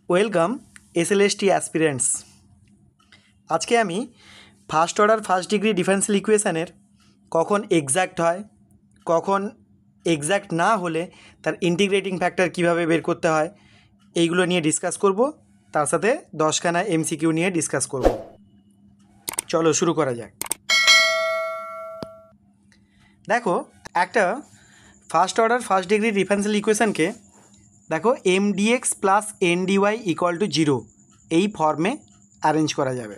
Welcome SLST aspirants. আজকে আমি first order first degree differential ইকুয়েশানের কখন এক্স্যাক্ট হয়, কখন এক্স্যাক্ট না হলে তার ইন্টিগ্রেটিং ফ্যাক্টর কীভাবে বের করতে হয় এইগুলো নিয়ে ডিসকাস করব। তার সাথে 10খানা এমসিকিউ নিয়ে ডিসকাস করব। চলো শুরু করা যাক। দেখো, একটা first order first degree differential ইকুয়েশানকে দেখো mdx plus ndy equal to 0 এই ফর্মে অ্যারেঞ্জ করা যাবে,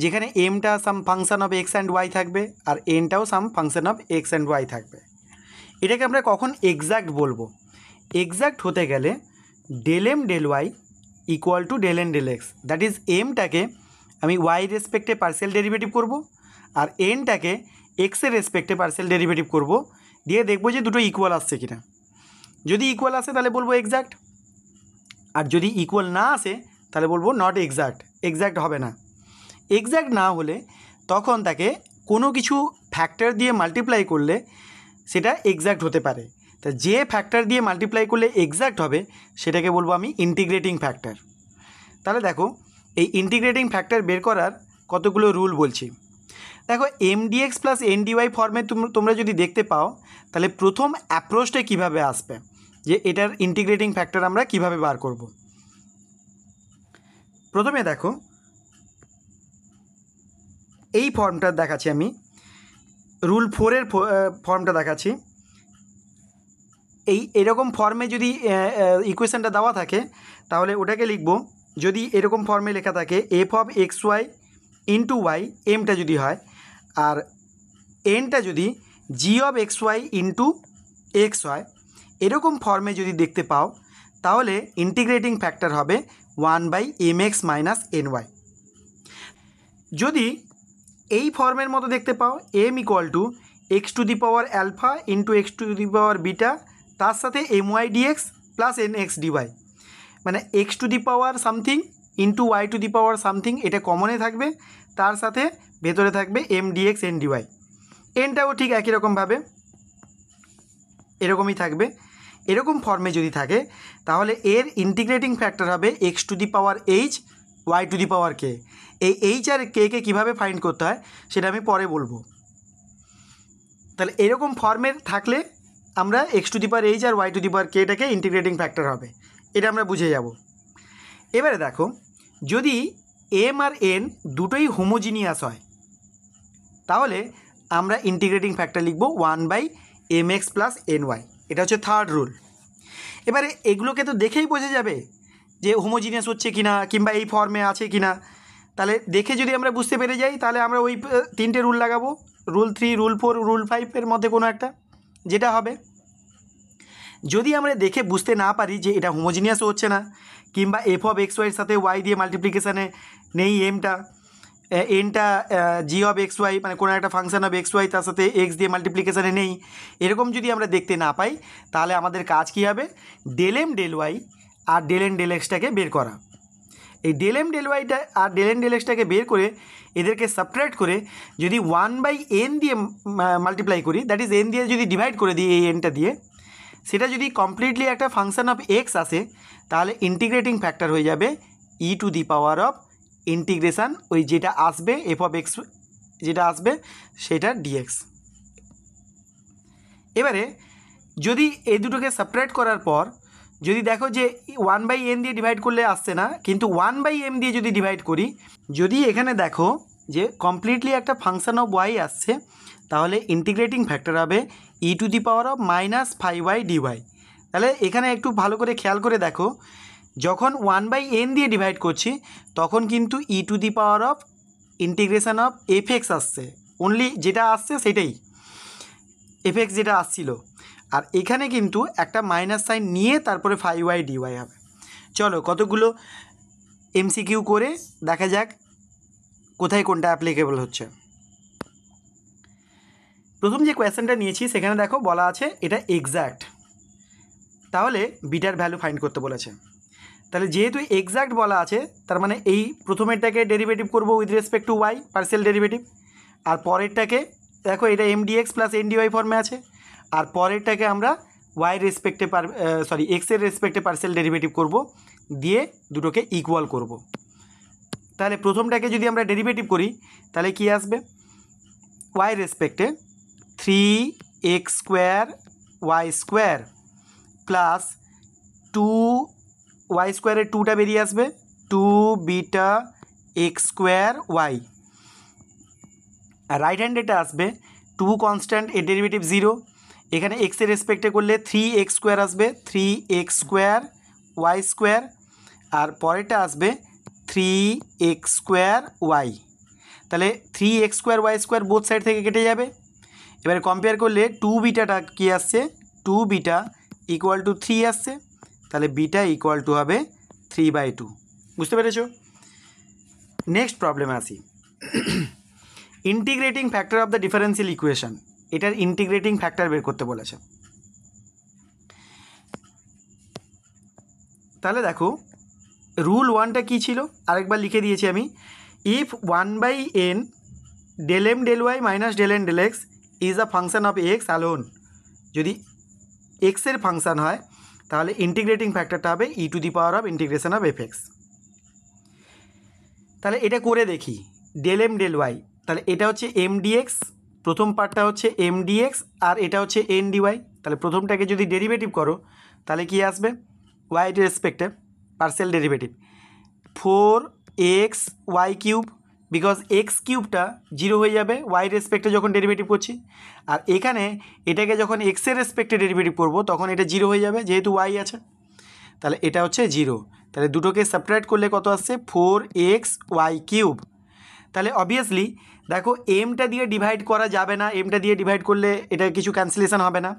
যেখানে এমটা some function of X and Y থাকবে আর এনটাও some function of X and Y থাকবে। এটাকে আমরা কখন এক্স্যাক্ট বলবো? এক্স্যাক্ট হতে গেলে del M del Y equal to del N del X, that is এমটাকে আমি ওয়াই রেসপেক্টে পার্সিয়াল ডেরিভেটিভ করব আর এনটাকে এক্সের রেসপেক্টে পার্সিয়াল ডেরিভেটিভ করব, দিয়ে দেখবো যে দুটো ইকুয়াল আসছে কিনা। যদি ইকুয়াল আসে তাহলে বলবো এক্স্যাক্ট, আর যদি ইকুয়াল না আসে তাহলে বলবো নট এক্স্যাক্ট, এক্স্যাক্ট হবে না। এক্স্যাক্ট না হলে তখন তাকে কোনো কিছু ফ্যাক্টর দিয়ে মাল্টিপ্লাই করলে সেটা এক্স্যাক্ট হতে পারে। তা যে ফ্যাক্টর দিয়ে মাল্টিপ্লাই করলে এক্স্যাক্ট হবে সেটাকে বলবো আমি ইন্টিগ্রেটিং ফ্যাক্টর। তাহলে দেখো, এই ইন্টিগ্রেটিং ফ্যাক্টর বের করার কতগুলো রুল বলছি। দেখো, mdx প্লাস ndy ফর্মে তোমরা যদি দেখতে পাও তাহলে প্রথম অ্যাপ্রোচটা কীভাবে আসবে, যে এটার ইন্টিগ্রেটিং ফ্যাক্টর আমরা কিভাবে বার করব। প্রথমে দেখো, এই ফর্মটা দেখাচ্ছি আমি, রুল 4-এর ফর্মটা দেখাচ্ছি। এরকম ফর্মে যদি ইকুয়েশানটা দেওয়া থাকে তাহলে ওটাকে লিখব, যদি এরকম ফর্মে লেখা থাকে F of X Y into Y, এমটা যদি হয়, আর এনটা যদি G of X Y into X হয়, এরকম ফর্মে যদি দেখতে পাও তাহলে ইন্টিগ্রেটিং ফ্যাক্টর হবে 1/mx মাইনাস ny। যদি এই ফর্মের মতো দেখতে পাও m equal to x to the power alpha into x to the power beta, তার সাথে my dx plus nx dy, মানে x to the power something into y to the power something, এটা কমনে থাকবে, তার সাথে ভেতরে থাকবে m dx n dy। এনটাও ঠিক একই রকমভাবে এরকমই থাকবে। এরকম ফর্মে যদি থাকে তাহলে এর ইন্টিগ্রেটিং ফ্যাক্টর হবে x to the power H Y to the power কে। এই এইচ আর কে কীভাবে ফাইন্ড করতে হয় সেটা আমি পরে বলবো। তাহলে এরকম ফর্মের থাকলে আমরা X to the power H আর ওয়াই টু দি পাওয়ার কেটাকে ইন্টিগ্রেটিং ফ্যাক্টর হবে, এটা আমরা বুঝে যাব। এবারে দেখো, যদি এম আর এন দুটোই হোমোজিনিয়াস হয় তাহলে আমরা ইন্টিগ্রেটিং ফ্যাক্টর লিখব 1/mx প্লাস ny, এটা হচ্ছে থার্ড রুল। এবারে এগুলোকে তো দেখেই বোঝা যাবে যে হোমোজিনিয়াস হচ্ছে কিনা কিংবা এই ফর্মে আছে কিনা। তাহলে দেখে যদি আমরা বুঝতে পেরে যাই তাহলে আমরা ওই 3টে রুল লাগাবো, রুল 3, রুল 4, রুল 5-এর মধ্যে কোনো একটা যেটা হবে। যদি আমরা দেখে বুঝতে না পারি যে এটা হোমোজিনিয়াসও হচ্ছে না, কিংবা এফ অফ এক্স ওয়াইয়ের সাথে ওয়াই দিয়ে মাল্টিপ্লিকেশানে নেই এমটা, এনটা জি অফ এক্স ওয়াই মানে কোনো একটা ফাংশান অফ এক্স ওয়াই তার সাথে এক্স দিয়ে মাল্টিপ্লিকেশানে নেই, এরকম যদি আমরা দেখতে না পাই তাহলে আমাদের কাজ কী হবে, ডেল এম ডেল ওয়াই আর ডেল এন ডেল এক্সটাকে বের করা। এই ডেল এম ডেল ওয়াইটা আর ডেল এন ডেল এক্সটাকে বের করে এদেরকে সাবট্রাক্ট করে যদি 1/n দিয়ে মাল্টিপ্লাই করি, দ্যাট ইজ এন দিয়ে যদি ডিভাইড করে দিই এই এনটা দিয়ে, সেটা যদি কমপ্লিটলি একটা ফাংশান অফ এক্স আসে তাহলে ইন্টিগ্রেটিং ফ্যাক্টর হয়ে যাবে E to the power of integration ওই যেটা আসবে এফ অফ এক্স যেটা আসবে সেটা ডিএক্স। এবারে যদি এই দুটোকে সাবট্রাক্ট করার পর যদি দেখো যে 1/n দিয়ে ডিভাইড করলে আসছে না, কিন্তু 1/m দিয়ে যদি ডিভাইড করি, যদি এখানে দেখো যে কমপ্লিটলি একটা ফাংশান অফ ওয়াই আসছে তাহলে ইন্টিগ্রেটিং ফ্যাক্টর হবে ই to the power of minus 5y dy। তাহলে এখানে একটু ভালো করে খেয়াল করে দেখো, যখন 1/n দিয়ে ডিভাইড করছি তখন কিন্তু E to the power of integration of F X আসছে, অনলি যেটা আসছে সেটাই এফ এক্স যেটা আসছিল, আর এখানে কিন্তু একটা মাইনাস সাইন নিয়ে তারপরে 5y dy হবে। চলো কতগুলো এমসিকিউ করে দেখা যাক কোথায় কোনটা অ্যাপ্লিকেবল হচ্ছে। প্রথম যে কোয়েশ্চেনটা নিয়েছি সেখানে দেখো বলা আছে এটা এক্স্যাক্ট, তাহলে বিটার ভ্যালু ফাইন্ড করতে বলেছে। তাহলে যেহেতু এক্স্যাক্ট বলা আছে তার মানে এই প্রথমেরটাকে ডেরিভেটিভ করব with respect to Y partial derivative, আর পরেরটাকে দেখো এটা mdx প্লাস ndy ফর্মে আছে, আর পরেরটাকে আমরা ওয়াই রেসপেক্টে এক্সের রেসপেক্টে পার্সিয়াল ডেরিভেটিভ করব, দিয়ে দুটোকে ইকুয়াল করব। তাহলে প্রথমটাকে যদি আমরা ডেরিভেটিভ করি তাহলে কি আসবে, Y রেসপেক্টে 3x² y² plus 2 y² 2টা বেরিয়ে আসবে 2 বিটা x² y, আর রাইট হ্যান্ডেটা আসবে 2 কনস্ট্যান্ট এর ডেরিভেটিভ 0, এখানে এক্সের রেসপেক্টে করলে 3x² আসবে 3x² y², আর পরেরটা আসবে 3x² y। তাহলে 3x² y² বোথ সাইড থেকে কেটে যাবে। এবারে কম্পেয়ার করলে 2 বিটাটা কী আসছে, 2 বিটা ইকুয়াল টু 3 আসছে, তাহলে বিটা ইকুয়াল টু হবে 3/2। বুঝতে পেরেছো? নেক্সট প্রবলেমে আসি। Integrating factor of the differential equation, এটার ইন্টিগ্রেটিং ফ্যাক্টর বের করতে বলেছে। তাহলে দেখো রুল 1টা কী ছিল আরেকবার লিখে দিয়েছি আমি, if 1/n del m del y minus del n del x is a function of X alone, যদি এক্সের ফাংশান হয় তাহলে ইন্টিগ্রেটিং ফ্যাক্টরটা হবে ই to the power of integration of F X. তাহলে এটা করে দেখি, del m del y, তাহলে এটা হচ্ছে এম ডিএক্স, প্রথম পার্টটা হচ্ছে এম ডিএক্স আর এটা হচ্ছে এন ডিওয়াই। তাহলে প্রথমটাকে যদি ডেরিভেটিভ করো তাহলে কি আসবে, ওয়াই রেসপেক্টে partial derivative 4xy³ because X কিউবটা 0 হয়ে যাবে ওয়াই রেসপেক্টে যখন ডেরিভেটিভ করছি, আর এখানে এটাকে যখন এক্সের রেসপেক্টে ডেরিভেটিভ করব তখন এটা 0 হয়ে যাবে যেহেতু ওয়াই আছে, তাহলে এটা হচ্ছে 0। তাহলে দুটোকে সাবট্রাক্ট করলে কত আসছে, 4xy³। তাহলে অবভিয়াসলি দেখো এমটা দিয়ে ডিভাইড করা যাবে না, এমটা দিয়ে ডিভাইড করলে এটা কিছু ক্যান্সেলেশন হবে না,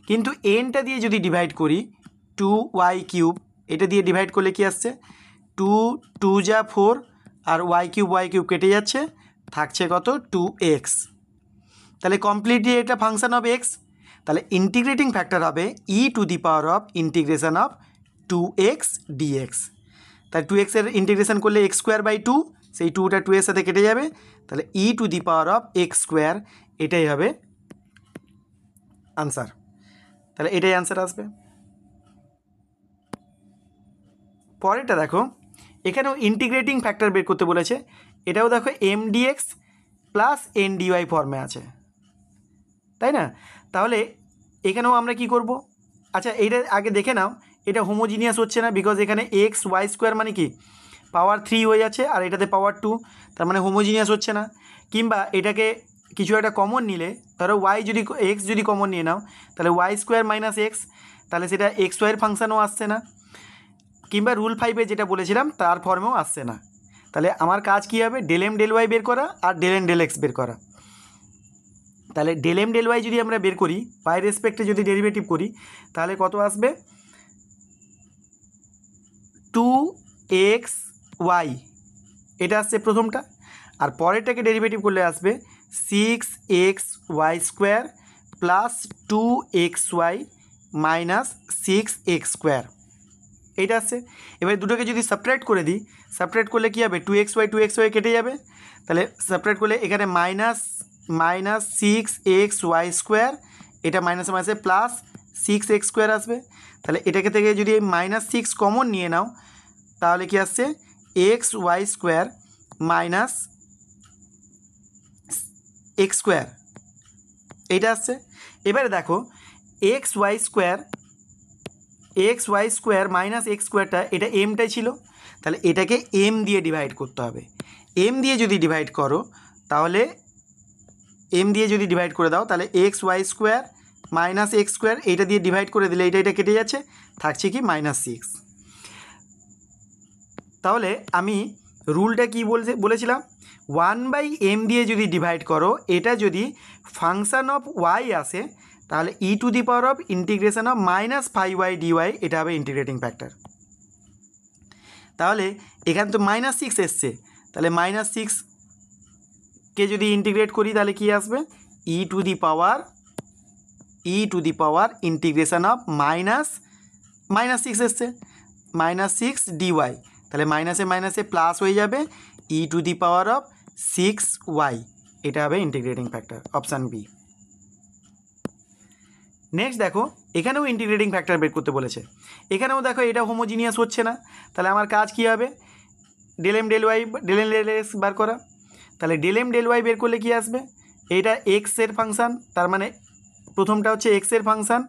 কিন্তু এনটা দিয়ে যদি ডিভাইড করি 2y³, এটা দিয়ে ডিভাইড করলে কি আসছে 2 2 যা 4 আর y³ কেটে যাচ্ছে, থাকছে কত 2x। তাহলে কমপ্লিটলি এটা ফাংশন অফ এক্স, তাহলে ইন্টিগ্রেটিং ফ্যাক্টর হবে ই to the power of integration of 2x dx। তাহলে 2x এর ইন্টিগ্রেশন করলে x²/2, সেই 2টা 2 এর সাথে কেটে যাবে, তাহলে e to the power of x², এটাই হবে আনসার। তাহলে এটাই আনসার আসবে। পরেরটা দেখো, এখানেও ইন্টিগ্রেটিং ফ্যাক্টর বের করতে বলেছে, এটাও দেখো m dx plus n dy ফর্মে আছে, তাই না? তাহলে এখানেও আমরা কি করব, আচ্ছা এইটা আগে দেখে নাও, এটা হোমোজিনিয়াস হচ্ছে না, বিকজ এখানে xy² মানে কি পাওয়ার 3 হয়ে যাচ্ছে আর এটাতে পাওয়ার 2, তার মানে হোমোজিনিয়াস হচ্ছে না। কিংবা এটাকে কিছু একটা কমন নিলে, ধরো এক্স যদি কমন নিয়ে নাও তাহলে y² - x, তাহলে সেটা xy এর ফাংশানও আসছে না, কিংবা রুল 5-এ যেটা বলেছিলাম তার ফর্মেও আসছে না। তাহলে আমার কাজ কী হবে, del m del y বের করা আর del n del x বের করা। তাহলে del m del y যদি আমরা বের করি, y রেসপেক্টে যদি ডেরিভেটিভ করি তাহলে কত আসবে, 2xy, এটা আসছে প্রথমটা, আর পরেরটাকে ডেরিভেটিভ করলে আসবে 6xy² plus 2xy minus 6x², এইটা আসছে। এবার দুটোকে যদি সাবট্রাক্ট করে দিই, সাবট্রাক্ট করলে কী হবে, 2xy কেটে যাবে, তাহলে সাবট্রাক্ট করলে এখানে মাইনাস 6xy², এটা মাইনাসে মাইনাসে প্লাস 6x² আসবে। তাহলে এটাকে থেকে যদি -6 কমন নিয়ে নাও তাহলে কি আসছে, xy² মাইনাস x², এইটা আসছে। এবারে দেখো xy² মাইনাস x²টা এটা এমটাই ছিল, তাহলে এটাকে এম দিয়ে ডিভাইড করতে হবে। এম দিয়ে যদি ডিভাইড করো তাহলে এম দিয়ে যদি ডিভাইড করে দাও তাহলে xy² মাইনাস x², এইটা দিয়ে ডিভাইড করে দিলে এটা কেটে যাচ্ছে, থাকছে কি -6। তাহলে আমি রুলটা কি বলেছিলাম, 1/m দিয়ে যদি ডিভাইড করো, এটা যদি ফাংশান অফ y আসে তাহলে e to the power of integration of -5y dy, এটা হবে ইন্টিগ্রেটিং ফ্যাক্টর। তাহলে এখানে তো -6 এসছে, তাহলে -6কে যদি ইন্টিগ্রেট করি তাহলে কি আসবে, e to the power integration of -6 এসছে -6 dy, তাহলে মাইনাসে মাইনাসে প্লাস হয়ে যাবে E to the power of 6y, এটা হবে integrating factor, option B. Next দেখো এখানেও ইন্টিগ্রেটিং ফ্যাক্টর বের করতে বলেছে। এখানেও দেখো এটা হোমোজিনিয়াস হচ্ছে না, তাহলে আমার কাজ কী হবে, del M del y del M del x বার করা। তাহলে ডেল এম ডেল ওয়াই বের করলে কী আসবে, এইটা এক্সের ফাংশান, তার মানে প্রথমটা হচ্ছে এক্সের ফাংশান,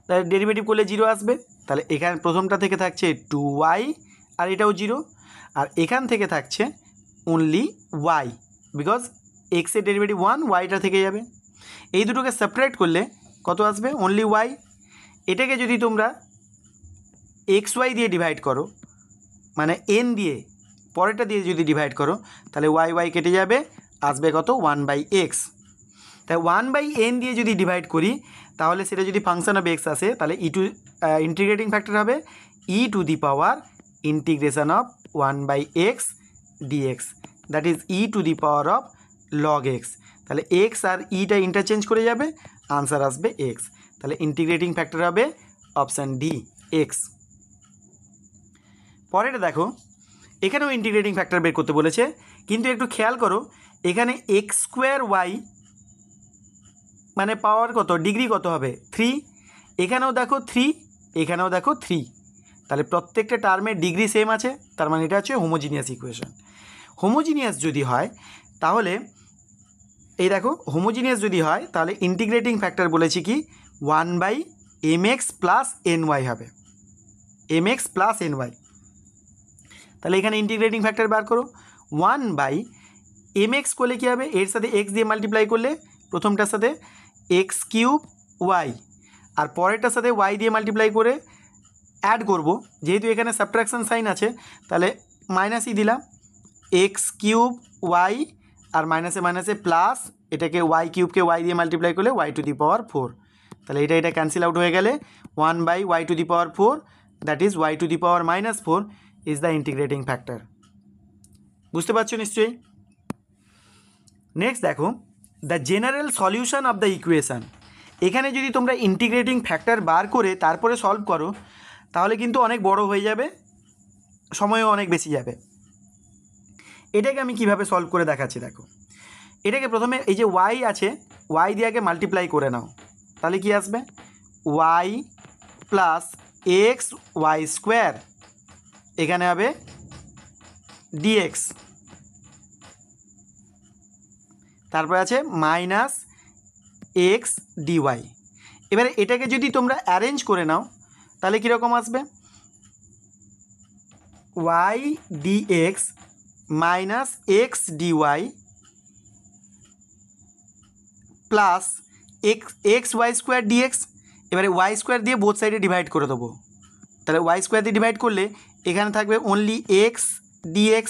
তাহলে ডেরিভেটিভ করলে 0 আসবে। তাহলে এখানে প্রথমটা থেকে থাকছে 2y আর এটাও 0, আর এখান থেকে থাকছে অনলি y, বিকজ এক্সের ডেরিভেটিভ 1, ওয়াইটা থেকে যাবে। এই দুটোকে সেপারেট করলে কত আসবে, অনলি y। এটাকে যদি তোমরা xy দিয়ে ডিভাইড করো, মানে n দিয়ে পরেরটা দিয়ে যদি ডিভাইড করো, তাহলে y কেটে যাবে, আসবে কত, 1/x। তাই 1/n দিয়ে যদি ডিভাইড করি, তাহলে সেটা যদি ফাংশন অফ এক্স আসে, তাহলে ইন্টিগ্রেটিং ফ্যাক্টর হবে e⁻ integration of 1/x dx, that is e⁻ of log x। তাহলে এক্স আর ইটা ইন্টারচেঞ্জ করে যাবে, আনসার আসবে এক্স। তাহলে ইন্টিগ্রেটিং ফ্যাক্টর হবে অপশান ডি, এক্স। পরেরটা দেখো, এখানেও ইন্টিগ্রেটিং ফ্যাক্টর বের করতে বলেছে, কিন্তু একটু খেয়াল করো, এখানে x²y মানে পাওয়ার কত, ডিগ্রি কত হবে, 3। এখানেও দেখো 3, এখানেও দেখো 3, তাহলে প্রত্যেকটা টার্মের ডিগ্রি সেম আছে, তার মানে এটা হচ্ছে হোমোজিনিয়াস ইকুয়েশন। হোমোজিনিয়াস যদি হয় তাহলে এই দেখো, হোমোজিনিয়াস যদি হয় তাহলে ইন্টিগ্রেটিং ফ্যাক্টর বলেছি কি 1/mx প্লাস ny হবে, mx প্লাস ny। তাহলে এখানে ইন্টিগ্রেটিং ফ্যাক্টর বার করো, 1/mx করলে কী হবে, এর সাথে x দিয়ে মাল্টিপ্লাই করলে প্রথমটার সাথে x³ আর পরেরটার সাথে y দিয়ে মাল্টিপ্লাই করে অ্যাড করব, যেহেতু এখানে সাবট্রাকশন সাইন আছে তাহলে মাইনাসই দিলাম, x³ আর মাইনাসে মাইনাসে প্লাস, এটাকে y³ y দিয়ে মাল্টিপ্লাই করলে y⁴। তাহলে এটা ক্যান্সেল আউট হয়ে গেলে 1/y⁴, that is y⁻⁻4 is the integrating factor. বুঝতে পারছো নিশ্চয়ই। নেক্সট দেখো, the general solution of the equation. এখানে যদি তোমরা ইন্টিগ্রেটিং ফ্যাক্টর বার করে তারপরে সলভ করো, তাহলে কিন্তু অনেক বড় হয়ে যাবে, সময়ও অনেক বেশি যাবে। এটাকে আমি কিভাবে সলভ করে দেখাচ্ছি দেখো। এটাকে প্রথমে এই যে y আছে, y দিয়ে আগে মাল্টিপ্লাই করে নাও, তাহলে কি আসবে, y প্লাস xy², এখানে হবে dx, তারপরে আছে মাইনাস x dy। এবারে এটাকে যদি তোমরা অ্যারেঞ্জ করে নাও তাহলে কীরকম আসবে, y dx minus x dy plus xy² dx। এবারে y² দিয়ে বোথ সাইডে ডিভাইড করে দেবো, তাহলে y² দিয়ে ডিভাইড করলে এখানে থাকবে অনলি x dx,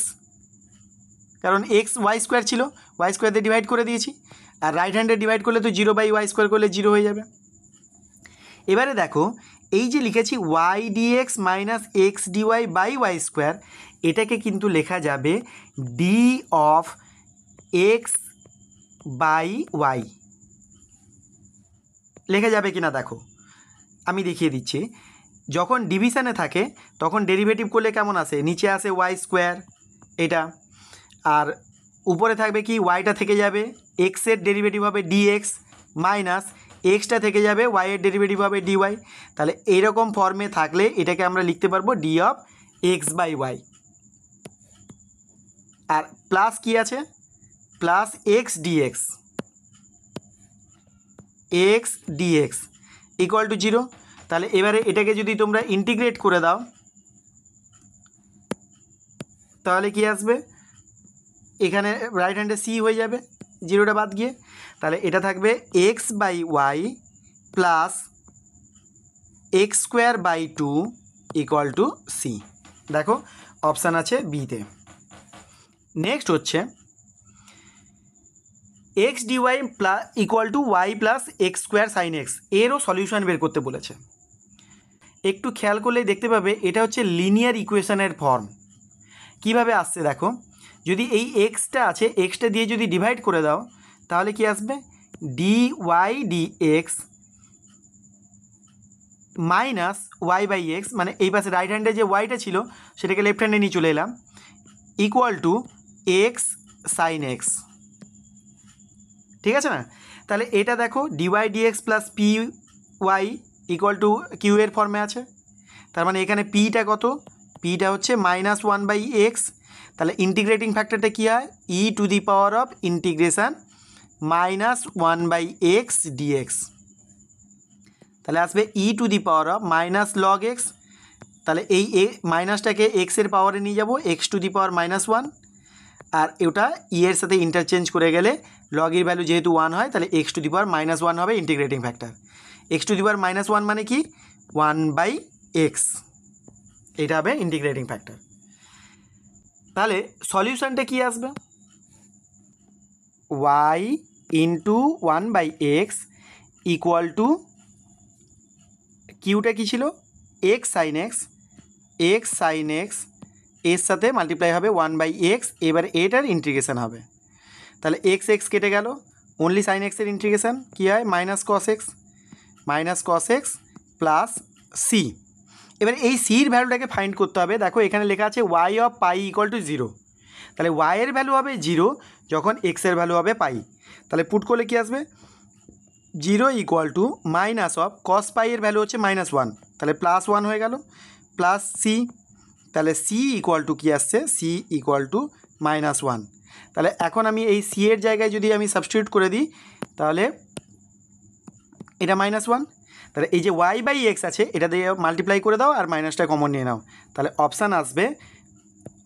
কারণ y² ছিল, y² দিয়ে ডিভাইড করে দিয়েছি, আর রাইট হ্যান্ডে ডিভাইড করলে তো 0/y² করলে 0 হয়ে যাবে। এবারে দেখো, এই যে লিখেছি y dx minus x dy by y², এটাকে কিন্তু লেখা যাবে d of x by y, লেখা যাবে কি না দেখো, আমি দেখিয়ে দিচ্ছি। যখন ডিভিশানে থাকে তখন ডেরিভেটিভ করলে কেমন আসে, নিচে আসে y², এটা, আর উপরে থাকবে কি, ওয়াইটা থেকে যাবে, এক্সের ডেরিভেটিভ হবে dx মাইনাস এক্সটা থেকে যাবে, ওয়াইয়ের ডেরিভেটিভ হবে dy। তাহলে এইরকম ফর্মে থাকলে এটাকে আমরা লিখতে পারবো d of x by y, আর প্লাস কি আছে, plus x dx equal to 0। তাহলে এবারে এটাকে যদি তোমরা ইন্টিগ্রেট করে দাও তাহলে কি আসবে, এখানে রাইট হ্যান্ডে c হয়ে যাবে, 0টা বাদ গিয়ে, তাহলে এটা থাকবে x by y plus x²/2 equal to c। দেখো অপশান আছে বিতে। নেক্সট হচ্ছে x dy plus equal to y plus x² sin x, এরও সলিউশন বের করতে বলেছে। একটু খেয়াল করলেই দেখতে পাবে এটা হচ্ছে লিনিয়ার ইকুয়েশনের ফর্ম। কিভাবে আসছে দেখো, যদি এই এক্সটা আছে, এক্সটা দিয়ে যদি ডিভাইড করে দাও তাহলে কি আসবে, dy dx মাইনাস y/x, মানে এই পাশে রাইট হ্যান্ডে যে ওয়াইটা ছিল সেটাকে লেফট হ্যান্ডে নিয়ে চলে এলাম, equal to x sin x। ঠিক আছে না, তাহলে এটা দেখো dy dx plus p y equal to q এর ফর্মে আছে। তার মানে এখানে পিটা কত, পিটা হচ্ছে -1/x। তাহলে ইন্টিগ্রেটিং ফ্যাক্টরটা কী হয়, e to the power of integration -1/x dx। তাহলে আসবে e to the power of -log x। তাহলে এই মাইনাসটাকে এক্সের পাওয়ারে নিয়ে যাব, এক্স টু দি পাওয়ার -1, আর ওটা ই এর সাথে ইন্টারচেঞ্জ করে গেলে লগের ভ্যালু যেহেতু 1 হয় তাহলে এক্স টু দি পাওয়ার -1 হবে integrating factor. X to the power -1 মানে কি 1/x, এটা হবে ইন্টিগ্রেটিং ফ্যাক্টর। তাহলে সলিউশনটা কি আসবে, y into 1/x equal to কিউটা কী ছিল এক্স সাইন এক্স এর সাথে মাল্টিপ্লাই হবে 1/x, এবার এটার ইন্টিগ্রেশান হবে। তাহলে এক্স এক্স কেটে গেল, অনলি সাইন এক্সের ইন্টিগ্রেশান কী হয় -cos x প্লাস সি। এবার এই সির ভ্যালুটাকে ফাইন্ড করতে হবে। দেখো এখানে লেখা আছে y of pi equal to 0। তাহলে y এর ভ্যালু হবে 0 যখন x এর ভ্যালু হবে পাই। তাহলে পুট করলে কী আসবে 0 equal to minus of cos pi এর ভ্যালু হচ্ছে -1, তাহলে +1 হয়ে গেল প্লাস সি। তাহলে সি ইকুয়াল টু কী আসছে, সি ইকুয়াল টু -1। তাহলে এখন আমি এই সি এর জায়গায় যদি আমি সাবস্টিটিউট করে দিই তাহলে এটা -1। তাহলে এই যে y/x আছে এটা দিয়ে মাল্টিপ্লাই করে দাও আর মাইনাসটা কমন নিয়ে নাও। তাহলে অপশান আসবে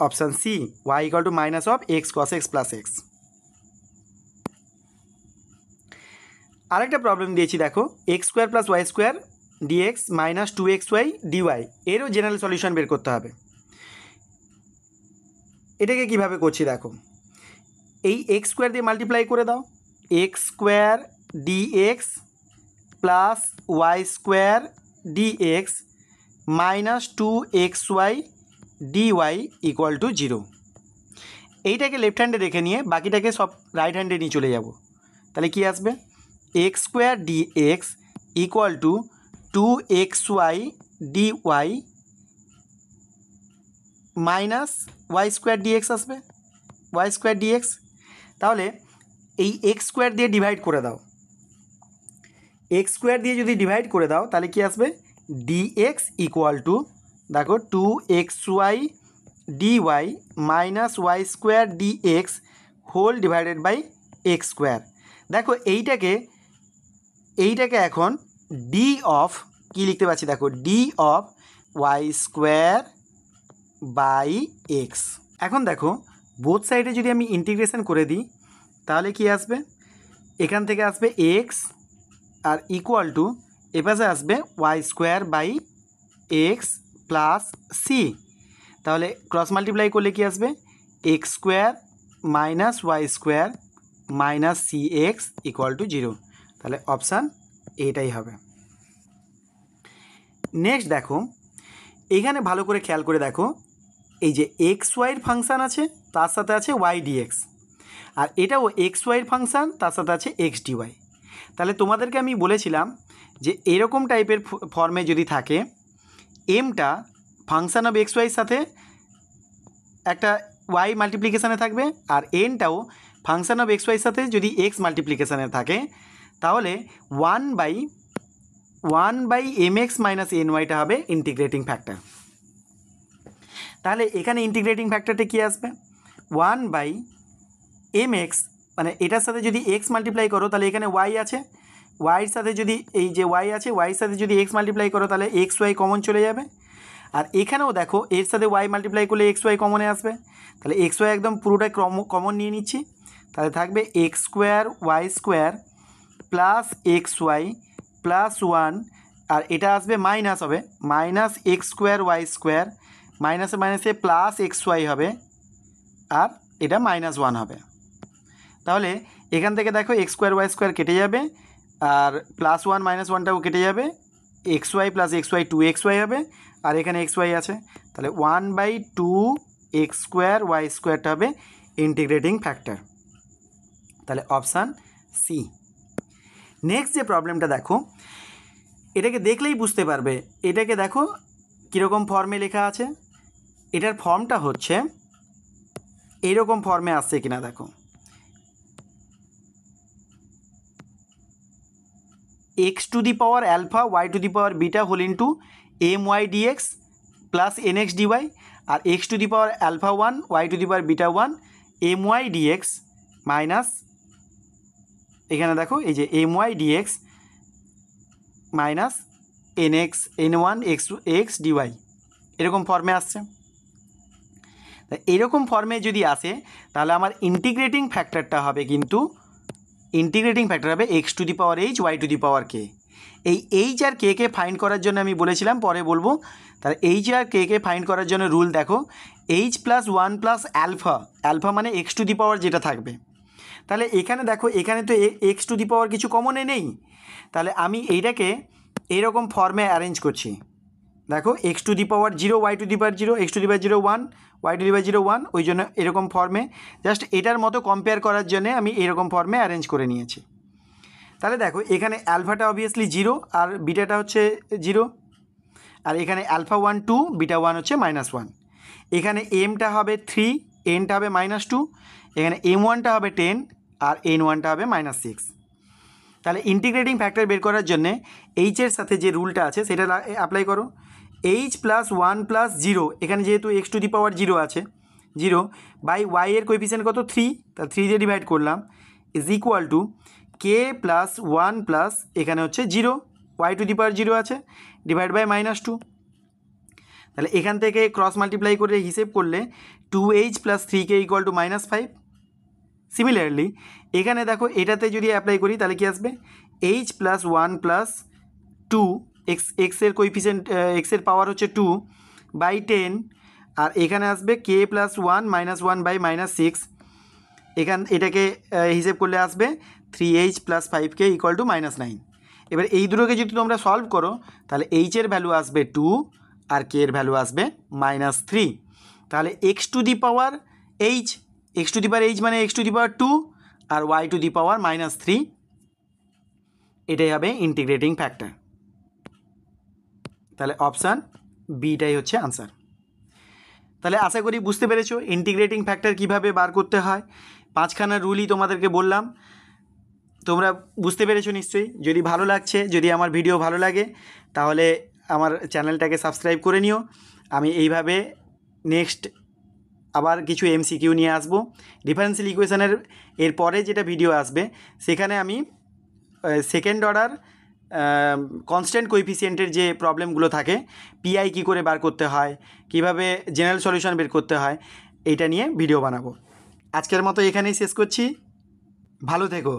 option C, y equal to minus of x cos x plus x। আরেকটা প্রবলেম দিয়েছি দেখো, x² plus y² dx minus 2xy dy, এরও জেনারেল সলিউশন বের করতে হবে। এটাকে কিভাবে করছি দেখো, এই x² দিয়ে মাল্টিপ্লাই করে দাও, x² dx plus y² dx minus 2xy dy equal to 0। এইটাকে লেফট হ্যান্ডে রেখে নিয়ে বাকিটাকে সব রাইট হ্যান্ডে নিয়ে চলে যাব। তাহলে কি আসবে x² dx equal two 2xy dy minus y² dx আসবে, y² dx। তাহলে এই x² দিয়ে ডিভাইড করে দাও, x² দিয়ে যদি ডিভাইড করে দাও তাহলে কি আসবে dx ইকুয়াল টু দেখো 2xy dy minus y² dx whole divided by x²। দেখো এইটাকে এখন ডি অফ কী লিখতে পারছি দেখো, D of y² by x. এখন দেখো বোথ সাইডে যদি আমি ইন্টিগ্রেশন করে দিই তাহলে কি আসবে, এখান থেকে আসবে এক্স আর ইকুয়াল টু এপাশে আসবে y² by x plus c. তাহলে ক্রস মাল্টিপ্লাই করলে কি আসবে x² minus y² minus c x equal to 0। তাহলে অপশান এটাই হবে। নেক্সট দেখো এখানে ভালো করে খেয়াল করে দেখো, এই যে xy এর ফাংশান আছে তার সাথে আছে y dx, আর এটাও xy এর ফাংশান তার সাথে আছে x dy। তাহলে তোমাদেরকে আমি বলেছিলাম যে এরকম টাইপের ফর্মে যদি থাকে, এমটা ফাংশান অফ xy এর সাথে একটা y মাল্টিপ্লিকেশানে থাকবে আর এনটাও ফাংশান অফ xy এর সাথে যদি x মাল্টিপ্লিকেশানে থাকে, তাহলে 1/mx মাইনাস nyটা হবে ইন্টিগ্রেটিং ফ্যাক্টর। তাহলে এখানে ইন্টিগ্রেটিং ফ্যাক্টরটা কী আসবে 1/mx, মানে এটার সাথে যদি x মাল্টিপ্লাই করো তাহলে এখানে y আছে, ওয়াইয়ের সাথে যদি এই যে y আছে ওয়াইয়ের সাথে যদি x মাল্টিপ্লাই করো তাহলে xy কমন চলে যাবে। আর এখানেও দেখো এর সাথে y মাল্টিপ্লাই করলে xy কমনে আসবে, তাহলে xy একদম পুরোটাই কমন নিয়ে নিচ্ছি। তাহলে থাকবে x² y² plus xy plus 1, আর এটা আসবে মাইনাস হবে মাইনাস x² y² মাইনাসে মাইনাসে প্লাস xy হবে আর এটা -1 হবে। তাহলে এখান থেকে দেখো x² y² কেটে যাবে আর +1 -1টাও কেটে যাবে, xy প্লাস xy 2xy হবে আর এখানে xy আছে, তাহলে 1/2x² y²টা হবে ইন্টিগ্রেটিং ফ্যাক্টর। তাহলে অপশান সি। নেক্সট যে প্রবলেমটা দেখো, এটাকে দেখলেই বুঝতে পারবে, এটাকে দেখো কীরকম ফর্মে লেখা আছে। এটার ফর্মটা হচ্ছে এইরকম ফর্মে আসছে কিনা দেখো, x to the power alpha y to the power beta whole into m y dx plus n x dy, আর x to the power alpha one y to the power beta one m y dx minus, এখানে দেখো এই যে m y dx minus n x n one x x dy, এরকম ফর্মে আসছে। তা এরকম ফর্মে যদি আসে তাহলে আমার ইন্টিগ্রেটিং ফ্যাক্টরটা হবে, কিন্তু ইন্টিগ্রেটিং ফ্যাক্টর হবে x to the power H Y to the power কে। এই এইচ আর কে কে ফাইন্ড করার জন্য আমি বলেছিলাম, পরে বলবো। তাহলে এইচ আর কে কে ফাইন্ড করার জন্য রুল দেখো, H plus one plus alpha, alpha মানে এক্স টু দি পাওয়ার যেটা থাকবে। তাহলে এখানে দেখো, এখানে তো এক্স টু দি পাওয়ার কিছু কমনে নেই, তাহলে আমি এইটাকে এইরকম ফর্মে অ্যারেঞ্জ করছি। দেখো x to the power zero y to the power zero, x to the power zero one y to the power zero one, ওই জন্য এরকম ফর্মে জাস্ট এটার মতো কম্পেয়ার করার জন্য আমি এরকম ফর্মে অ্যারেঞ্জ করে নিয়েছি। তাহলে দেখো এখানে অ্যালফাটা অবভিয়াসলি জিরো আর বিটাটা হচ্ছে জিরো, আর এখানে alpha one two beta one হচ্ছে মাইনাস ওয়ান, এখানে এমটা হবে থ্রি এনটা হবে মাইনাস টু, এখানে এম ওয়ানটা হবে টেন আর এন ওয়ানটা হবে মাইনাস সিক্স। তাহলে ইন্টিগ্রেটিং ফ্যাক্টর বের করার জন্যে এইচের সাথে যে রুলটা আছে সেটা অ্যাপ্লাই করো। H plus one plus zero, এখানে যেহেতু x to the power zero আছে, জিরো বাই ওয়াই এর কোএফিসিয়েন্ট কত থ্রি, তা থ্রি দিয়ে ডিভাইড করলাম, is equal to k plus one plus এখানে হচ্ছে zero y to the power zero আছে ডিভাইড বাই মাইনাস টু। তাহলে এখান থেকে ক্রস মাল্টিপ্লাই করে হিসেব করলে two h plus three k equal to minus five. Similarly এখানে দেখো এটাতে যদি অ্যাপ্লাই করি তাহলে কি আসবে, h plus one plus two এক্সের কোএফিসিয়েন্ট এক্সের পাওয়ার হচ্ছে টু বাই টেন, আর এখানে আসবে k plus one minus one by minus six, এটাকে হিসেব করলে আসবে three h plus five k equal to minus nine. এবার এই দুটোকে যদি তোমরা সলভ করো তাহলে এইচের ভ্যালু আসবে টু আর কে এর ভ্যালু আসবে মাইনাস থ্রি। তাহলে x to the power h, x to the power h মানে x to the power two আর Y to the power minus three, এটাই হবে ইন্টিগ্রেটিং ফ্যাক্টর। তাহলে অপশান বিটাই হচ্ছে আনসার। তাহলে আশা করি বুঝতে পেরেছো ইন্টিগ্রেটিং ফ্যাক্টর কিভাবে বার করতে হয়। পাঁচখানা রুলই তোমাদেরকে বললাম, তোমরা বুঝতে পেরেছো নিশ্চয়ই। যদি ভালো লাগছে, যদি আমার ভিডিও ভালো লাগে তাহলে আমার চ্যানেলটাকে সাবস্ক্রাইব করে নিও। আমি এইভাবে নেক্সট আবার কিছু এমসিকিউ নিয়ে আসবো। ডিফারেন্সিয়াল ইকুয়েশনের এর পরে যেটা ভিডিও আসবে সেখানে আমি সেকেন্ড অর্ডার কনস্ট্যান্ট কোএফিসিয়েন্টের যে প্রবলেমগুলো থাকে, পিআই কী করে বার করতে হয়, কিভাবে জেনারেল সলিউশন বের করতে হয়, এইটা নিয়ে ভিডিও বানাবো। আজকের মতো এখানেই শেষ করছি, ভালো থেকো।